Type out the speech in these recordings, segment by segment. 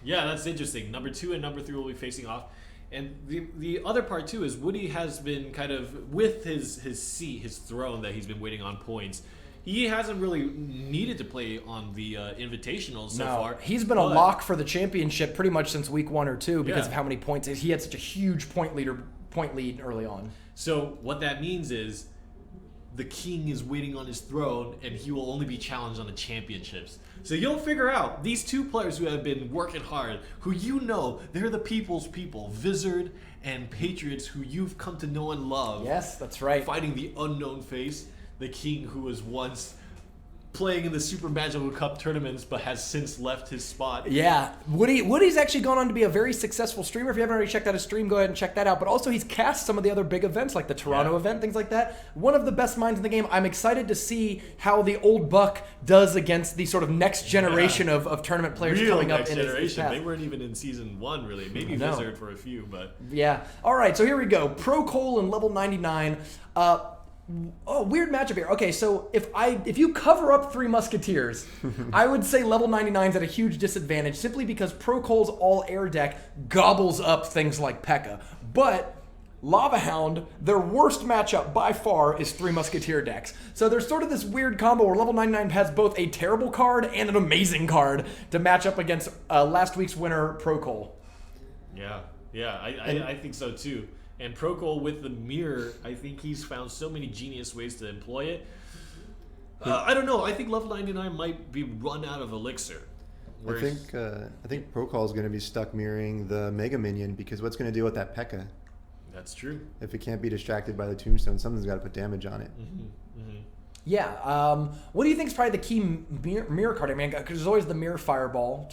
Yeah, that's interesting. Number 2 and number 3 will be facing off. And the other part, too, is Woody has been kind of, with his seat, his throne that he's been waiting on points, he hasn't really needed to play on the Invitational so far. He's been a lock for the championship pretty much since week 1 or 2 because of how many points. He had such a huge point lead early on. So what that means is the king is waiting on his throne, and he will only be challenged on the championships. So you'll figure out these two players who have been working hard, who they're the people's people, Vizard and Patriots, who you've come to know and love. Yes, that's right. Fighting the unknown face, the king who was once playing in the SuperMagicalCup tournaments but has since left his spot. Yeah, Woody's actually gone on to be a very successful streamer. If you haven't already checked out his stream, go ahead and check that out. But also he's cast some of the other big events like the Toronto event, things like that. One of the best minds in the game. I'm excited to see how the old buck does against the sort of next generation of tournament players coming up in his path. They weren't even in season 1 really. Maybe Wizard for a few, but yeah. All right, so here we go. ProKol and level 99. Oh, weird matchup here. Okay, so if you cover up 3 Musketeers, I would say level 99's at a huge disadvantage simply because ProKol's all-air deck gobbles up things like P.E.K.K.A. But Lava Hound, their worst matchup by far is 3 Musketeer decks. So there's sort of this weird combo where level 99 has both a terrible card and an amazing card to match up against last week's winner, ProKol. Yeah, I think so too. And ProKol with the mirror, I think he's found so many genius ways to employ it. I don't know. I think level 99 might be run out of elixir. I think ProKol is going to be stuck mirroring the Mega Minion because what's going to deal with that P.E.K.K.A.? That's true. If it can't be distracted by the Tombstone, something's got to put damage on it. Yeah. What do you think is probably the key mirror card? I mean, because there's always the mirror fireball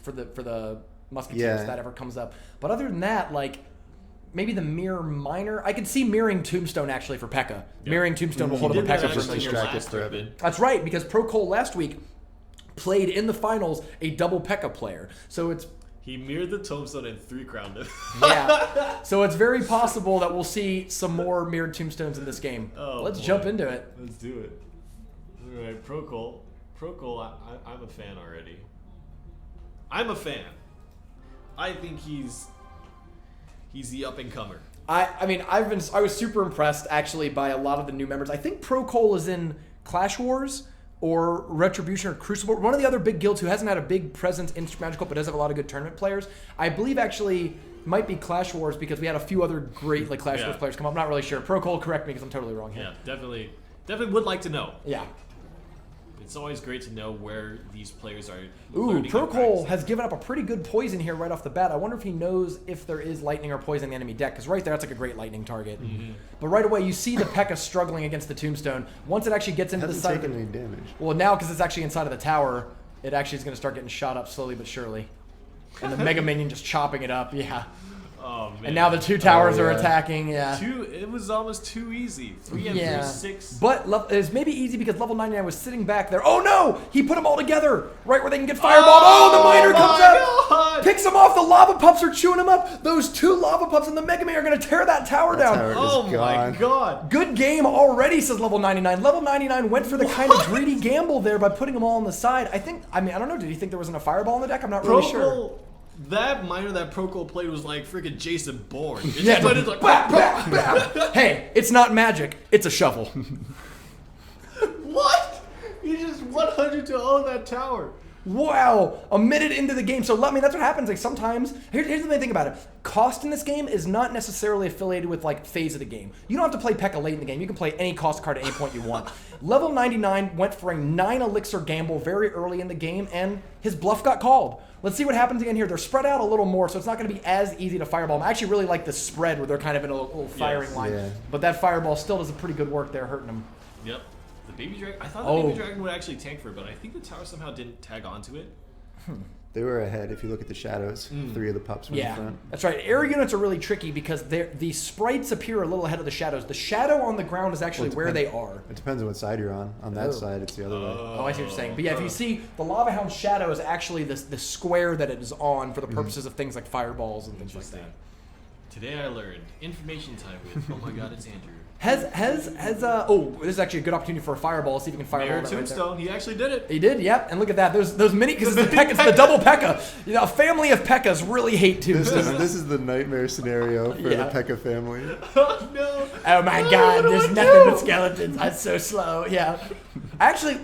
for the Musketeers if that ever comes up. But other than that, like, maybe the Mirror Minor. I could see mirroring Tombstone actually for P.E.K.K.A. Yep. Mirroring Tombstone will hold up a P.E.K.K.A. for distracted forever. That's right, because ProKol last week played in the finals a double P.E.K.K.A. player. So he mirrored the Tombstone and 3-crowned it. Yeah. So it's very possible that we'll see some more mirrored Tombstones in this game. Let's jump into it. Let's do it. All right, ProKol. I'm a fan already. I'm a fan. I think he's the up-and-comer. I was super impressed, actually, by a lot of the new members. I think ProKol is in Clash Wars or Retribution or Crucible. One of the other big guilds who hasn't had a big presence in Magical but does have a lot of good tournament players. I believe, actually, might be Clash Wars because we had a few other great Clash Wars players come up. I'm not really sure. ProKol, correct me because I'm totally wrong here. Yeah, definitely would like to know. Yeah. It's always great to know where these players are. Ooh, ProKol has given up a pretty good poison here right off the bat. I wonder if he knows if there is lightning or poison in the enemy deck, because right there, that's like a great lightning target. Mm-hmm. But right away, you see the P.E.K.K.A. struggling against the Tombstone. Once it actually gets into the side of any damage. Well, now because it's actually inside of the tower, it actually is going to start getting shot up slowly but surely. And the Mega Minion just chopping it up, yeah. Oh, man. And now the 2 towers are attacking, yeah. It was almost too easy. 3 and 3, 6. But it was maybe easy because level 99 was sitting back there. Oh no! He put them all together right where they can get fireballed. Oh, the miner comes up, picks them off. The lava pups are chewing them up. Those 2 lava pups and the Mega Man are going to tear that tower down. Oh my god. Good game already, says level 99. Level 99 went for the kind of greedy gamble there by putting them all on the side. I don't know. Did he think there wasn't a fireball in the deck? I'm not really sure. That miner that ProKol played was like freaking Jason Bourne. Hey, it's not magic. It's a shovel. What? He just 100 to own that tower. Wow, a minute into the game. So, that's what happens. Like, sometimes, here's the main thing about it. Cost in this game is not necessarily affiliated with, like, phase of the game. You don't have to play P.E.K.K.A. late in the game. You can play any cost card at any point you want. Level 99 went for a 9 elixir gamble very early in the game, and his bluff got called. Let's see what happens again here. They're spread out a little more, so it's not going to be as easy to fireball. I actually really like the spread where they're kind of in a little firing line. Yeah. But that fireball still does a pretty good work there, hurting them. Yep. The Baby Dragon, I thought the Baby Dragon would actually tank for it, but I think the tower somehow didn't tag onto it. They were ahead if you look at the shadows. 3 of the pups were in front. That's right. Air units are really tricky because the sprites appear a little ahead of the shadows. The shadow on the ground is actually where they are. It depends on what side you're on. On that side, it's the other way. Oh, I see what you're saying. But yeah, if you see, the Lava Hound's shadow is actually the square that it is on for the purposes of things like fireballs and things like that. Today I learned information time with, oh my god, it's Andrew. Oh, this is actually a good opportunity for a fireball. See if you can fireball Mirror that right there. tombstone. He actually did it. He did, yep. And look at that. Those mini, because it's the double P.E.K.K.A. You know, a family of P.E.K.K.A.s really hate tombstones. This is the nightmare scenario for the P.E.K.K.A. family. Oh no! Oh my God! There's nothing but skeletons. I'm so slow. Yeah. Actually,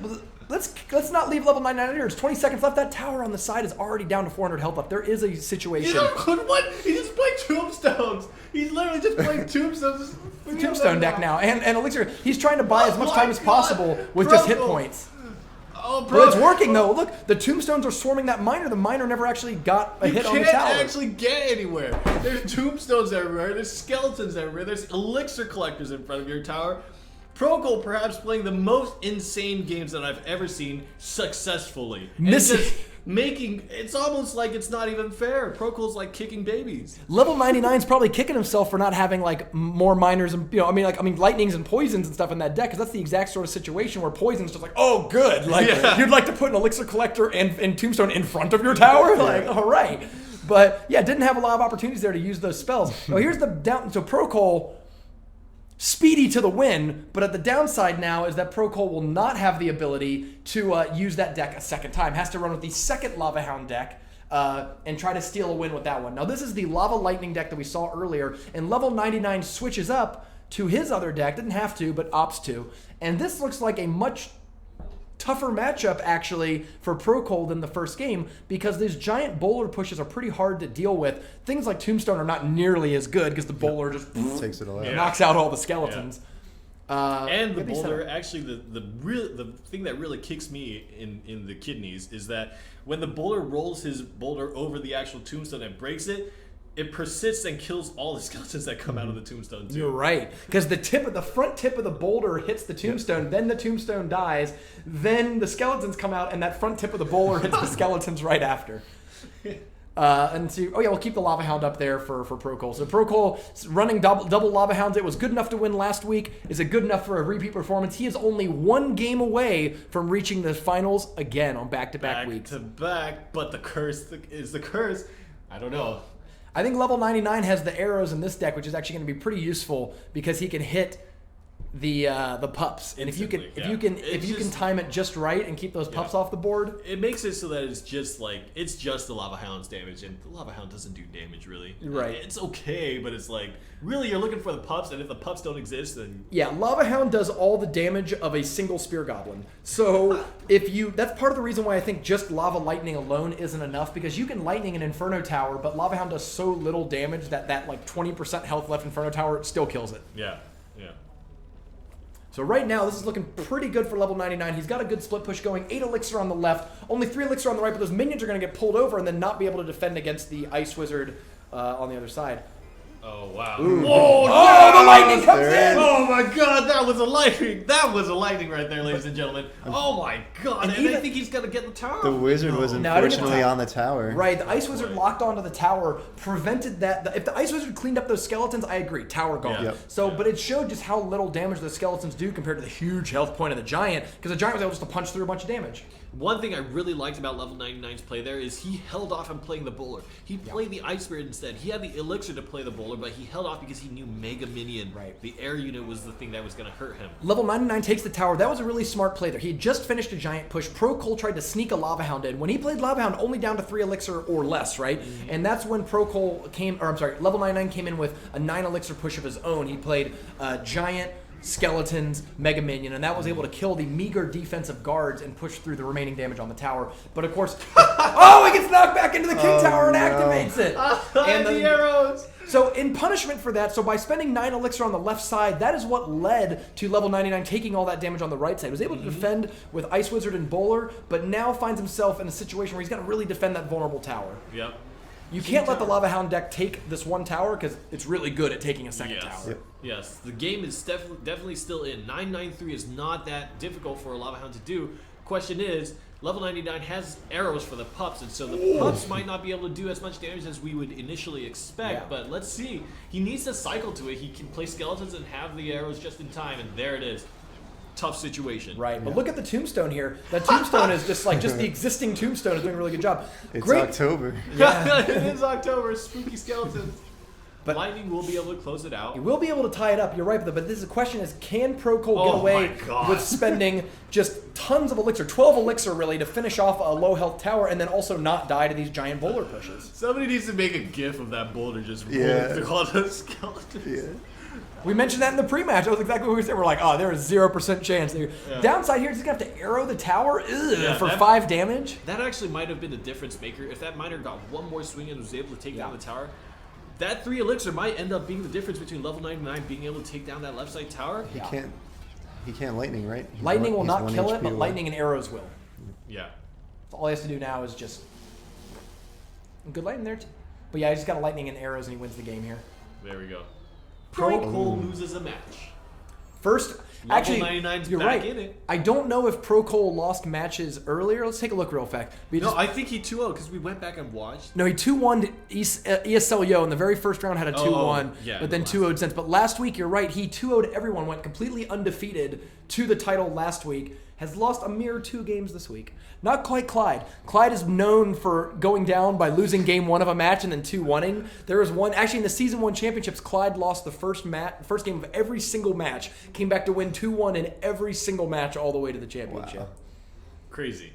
let's not leave level 99 here. There's 20 seconds left. That tower on the side is already down to 400 health left. There is a situation. What? He just played tombstones. He's literally just playing tombstones. Tombstone deck now, and Elixir. He's trying to buy as much time as possible with just hit points. Oh, bro. But it's working though. Look, the tombstones are swarming that miner. The miner never actually got a hit on the tower. You can't actually get anywhere. There's tombstones everywhere. There's skeletons everywhere. There's elixir collectors in front of your tower. ProKol perhaps playing the most insane games that I've ever seen successfully. It's almost like it's not even fair. ProKol's like kicking babies. Level 99's probably kicking himself for not having like more miners and lightnings and poisons and stuff in that deck, because that's the exact sort of situation where poison's just like, oh good, like you'd like to put an elixir collector and tombstone in front of your tower, like all right. But yeah, didn't have a lot of opportunities there to use those spells. Now here's the down. So ProKol, speedy to the win, but at the downside now is that ProKol will not have the ability to use that deck a second time. Has to run with the second Lava Hound deck and try to steal a win with that one. Now this is the Lava Lightning deck that we saw earlier, and level 99 switches up to his other deck. Didn't have to, but opts to. And this looks like a much tougher matchup actually for ProKol than the first game, because these giant bowler pushes are pretty hard to deal with. Things like Tombstone are not nearly as good because the bowler just takes it all out. Knocks out all the skeletons. And the boulder, actually, the thing that really kicks me in the kidneys is that when the bowler rolls his boulder over the actual tombstone and breaks it, it persists and kills all the skeletons that come out of the tombstone too. You're right, because the front tip of the boulder hits the tombstone, then the tombstone dies, then the skeletons come out, and that front tip of the boulder hits the skeletons right after. And so, we'll keep the Lava Hound up there for ProKol. So ProKol running double Lava Hounds. It was good enough to win last week. Is it good enough for a repeat performance? He is only one game away from reaching the finals again on back-to-back weeks. Back-to-back, but the curse is the curse. I don't know. I think level 99 has the arrows in this deck, which is actually going to be pretty useful because he can hit the pups, and if you can time it just right and keep those pups off the board, it makes it so that it's just the Lava Hound's damage, and the Lava Hound doesn't do damage really. Right. It's okay, but it's like really you're looking for the pups, and if the pups don't exist, then Lava Hound does all the damage of a single spear goblin. So that's part of the reason why I think just Lava Lightning alone isn't enough, because you can Lightning an Inferno Tower, but Lava Hound does so little damage that like 20% health left Inferno Tower still kills it. Yeah. So right now, this is looking pretty good for level 99. He's got a good split push going. 8 elixir on the left, only 3 elixir on the right, but those minions are going to get pulled over and then not be able to defend against the Ice Wizard on the other side. Oh, wow. Ooh. The lightning comes in! Oh my god, that was a lightning! That was a lightning right there, ladies and gentlemen. Oh my god, and I think he's gonna get the tower. The wizard was unfortunately on the tower. Right, the Ice Wizard locked onto the tower, prevented that. If the Ice Wizard cleaned up those skeletons, I agree, tower gone. Yep. But it showed just how little damage the skeletons do compared to the huge health point of the Giant, because the Giant was able just to punch through a bunch of damage. One thing I really liked about level 99's play there is he held off on playing the bowler. He played the Ice Spirit instead. He had the elixir to play the bowler, but he held off because he knew Mega Minion. Right. The air unit was the thing that was going to hurt him. Level 99 takes the tower. That was a really smart play there. He had just finished a Giant push. ProKol tried to sneak a Lava Hound in. When he played Lava Hound, only down to 3 elixir or less, right? Mm-hmm. And that's when level 99 came in with a 9 elixir push of his own. He played Giant, Skeletons, Mega Minion, and that was able to kill the meager defensive guards and push through the remaining damage on the tower. But of course, he gets knocked back into the King Tower and activates it. And the arrows! So in punishment for that, by spending 9 elixir on the left side, that is what led to level 99 taking all that damage on the right side. He was able to defend with Ice Wizard and Bowler, but now finds himself in a situation where he's got to really defend that vulnerable tower. Yep. You can't let the Lava Hound deck take this one tower because it's really good at taking a second tower. Yep. Yes, the game is definitely still in. 993 is not that difficult for a Lava Hound to do. Question is, level 99 has arrows for the pups, and so the pups might not be able to do as much damage as we would initially expect, but let's see. He needs to cycle to it. He can play skeletons and have the arrows just in time, and there it is. Tough situation. Right, but look at the tombstone here. That tombstone is just the existing tombstone is doing a really good job. It's October. Yeah. It is October. Spooky skeletons. But Lightning will be able to close it out. you will be able to tie it up. You're right, but the question is, can ProKol Oh get away my God. with spending just tons of elixir, 12 elixir really, to finish off a low health tower and then also not die to these giant boulder pushes? Somebody needs to make a gif of that boulder just rolling Yeah. through all those skeletons. Yeah. We mentioned that in the pre-match. That was exactly what we said. We're like, oh, there is 0% chance. Yeah. Downside here, he's going to have to arrow the tower for that- 5 damage. That actually might have been the difference maker. If that miner got one more swing and was able to take down the tower, that 3 elixir might end up being the difference between level 99 being able to take down that left side tower. He can't lightning, right? Lightning will He's not 1 kill it, HP but away. lightning and arrows will. Yeah. So all he has to do now is just... Good lightning there, too. But yeah, he's got a lightning and arrows, and he wins the game here. There we go. Yoink. ProKol loses a match. First, Level actually, 99's you're back right. in it. I don't know if ProKol lost matches earlier. Let's take a look real fast. No, I think he 2-0 because we went back and watched. No, he 2-1'd ESL Yo in the very first round, had a 2-1, yeah, but then 2-0'd since. But last week, you're right, he 2-0'd everyone, went completely undefeated to the title last week, has lost a mere 2 games this week. Not quite Clyde. Clyde is known for going down by losing game 1 of a match and then 2-1-ing. There was one, actually in the Season 1 championships, Clyde lost the first game of every single match, came back to win 2-1 in every single match all the way to the championship. Wow. Crazy.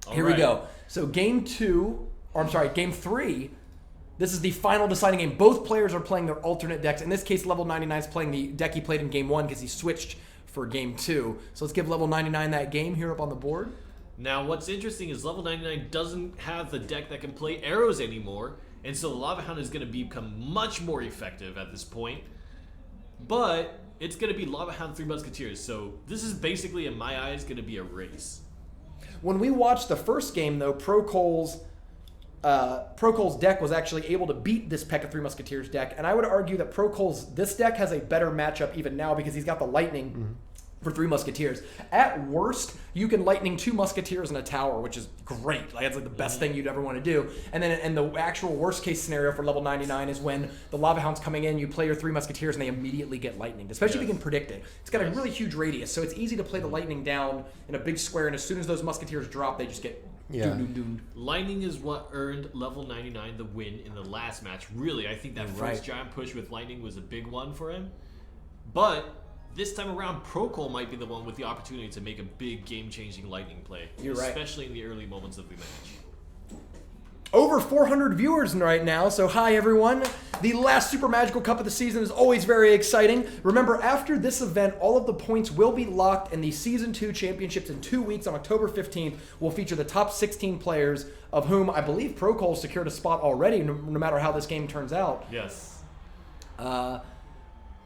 All Here right. we go. So game 3, this is the final deciding game. Both players are playing their alternate decks. In this case, level 99 is playing the deck he played in game 1 because he switched for game 2. So let's give level 99 that game here up on the board. Now, what's interesting is level 99 doesn't have the deck that can play arrows anymore, and so the Lava Hound is going to become much more effective at this point. But it's going to be Lava Hound 3 Musketeers, so this is basically, in my eyes, going to be a race. When we watched the first game, though, ProKol's deck was actually able to beat this P.E.K.K.A 3 Musketeers deck, and I would argue that this deck has a better matchup even now because he's got the Lightning for 3 Musketeers. At worst, you can Lightning 2 Musketeers in a tower, which is great. Like, it's like the best thing you'd ever want to do. And then in the actual worst case scenario for level 99 is when the Lava Hound's coming in, you play your 3 Musketeers, and they immediately get Lightning, especially if you can predict it. It's got a really huge radius, so it's easy to play the Lightning down in a big square, and as soon as those Musketeers drop, they just get doomed. Lightning is what earned level 99 the win in the last match. Really, I think that first giant push with Lightning was a big one for him. But this time around, ProKol might be the one with the opportunity to make a big game-changing Lightning play. You're right. Especially in the early moments of the match. Over 400 viewers right now, so hi everyone. The last Super Magical Cup of the season is always very exciting. Remember, after this event, all of the points will be locked, and the Season 2 championships in 2 weeks on October 15th will feature the top 16 players, of whom I believe ProKol secured a spot already, no matter how this game turns out. Yes.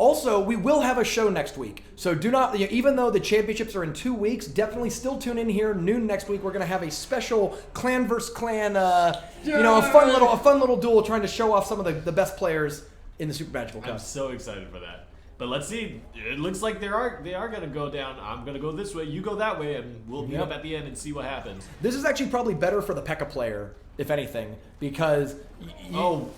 Also, we will have a show next week. So do not, even though the championships are in 2 weeks, definitely still tune in here noon next week. We're going to have a special clan versus clan, a fun little duel trying to show off some of the best players in the Super Magical Cup. I'm so excited for that. But let's see. It looks like they are going to go down. I'm going to go this way. You go that way, and we'll meet up at the end and see what happens. This is actually probably better for the P.E.K.K.A player, if anything, because because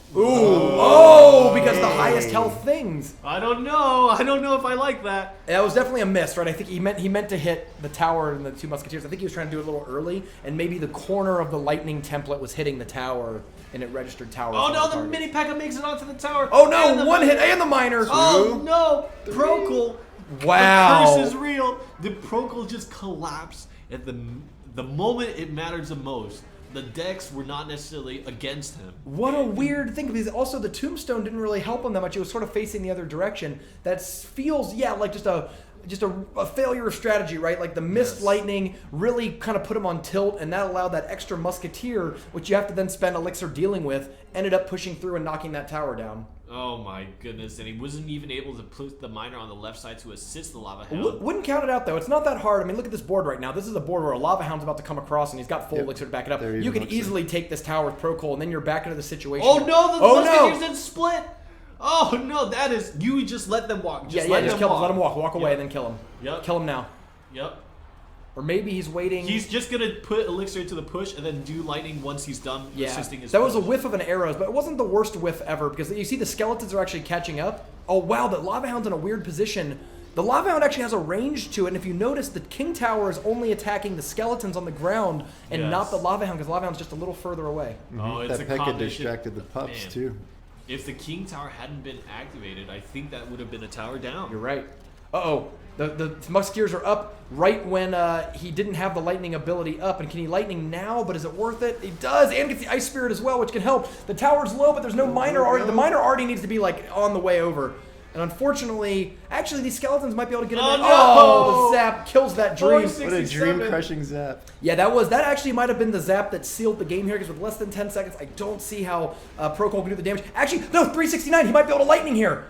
the highest health things. I don't know if I like that. That was definitely a miss, right? I think he meant to hit the tower and the 2 Musketeers. I think he was trying to do it a little early, and maybe the corner of the Lightning template was hitting the tower, and it registered tower. Oh no, the mini P.E.K.K.A makes it onto the tower. Oh no, one hit and the miner. Oh no, ProKol. Wow. The curse is real. Did ProKol just collapse at the moment it matters the most? The decks were not necessarily against him. What a weird thing, because also the tombstone didn't really help him that much. It was sort of facing the other direction. That feels, like just a failure of strategy, right? Like the missed lightning really kind of put him on tilt, and that allowed that extra musketeer, which you have to then spend elixir dealing with, ended up pushing through and knocking that tower down. Oh my goodness, and he wasn't even able to put the miner on the left side to assist the Lava Hound. Wouldn't count it out, though. It's not that hard. I mean, look at this board right now. This is a board where a Lava Hound's about to come across, and he's got full elixir to back it up. You could easily take this tower with ProKol, and then you're back into the situation. Oh no, the musketeers didn't split! Oh no, that is, you just let them walk. Just let him walk. Walk away and then kill him. Yep. Kill him now. Yep. Or maybe he's waiting. He's just going to put elixir into the push and then do lightning once he's done assisting his That push. was a whiff of an arrows, but it wasn't the worst whiff ever, because you see the skeletons are actually catching up. Oh wow, the Lava Hound's in a weird position. The Lava Hound actually has a range to it, and if you notice, the King Tower is only attacking the skeletons on the ground and not the Lava Hound, because Lava Hound's just a little further away. Oh, it's that a P.E.K.K.A combination. distracted the pups Man. too. if the King Tower hadn't been activated, I think that would have been a tower down. You're right. Uh-oh. The Musketeers are up right when he didn't have the lightning ability up. And can he lightning now? But is it worth it? He does, and gets the Ice Spirit as well, which can help. The tower's low, but there's no miner already. The miner already needs to be like on the way over. And unfortunately, actually, these skeletons might be able to get in there. No! Oh, the zap kills that dream. What a dream-crushing zap. Yeah, that actually might have been the zap that sealed the game here, because with less than 10 seconds, I don't see how ProKol can do the damage. Actually, no, 369. He might be able to lightning here.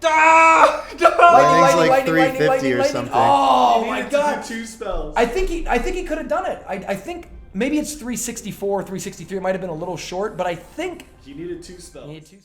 Ah! Lightning's like 350 or something. Oh He my needed to god! do 2 spells. I think he could have done it. I think maybe it's 364, 363. It might have been a little short, but I think He needed 2 spells. he needed 2.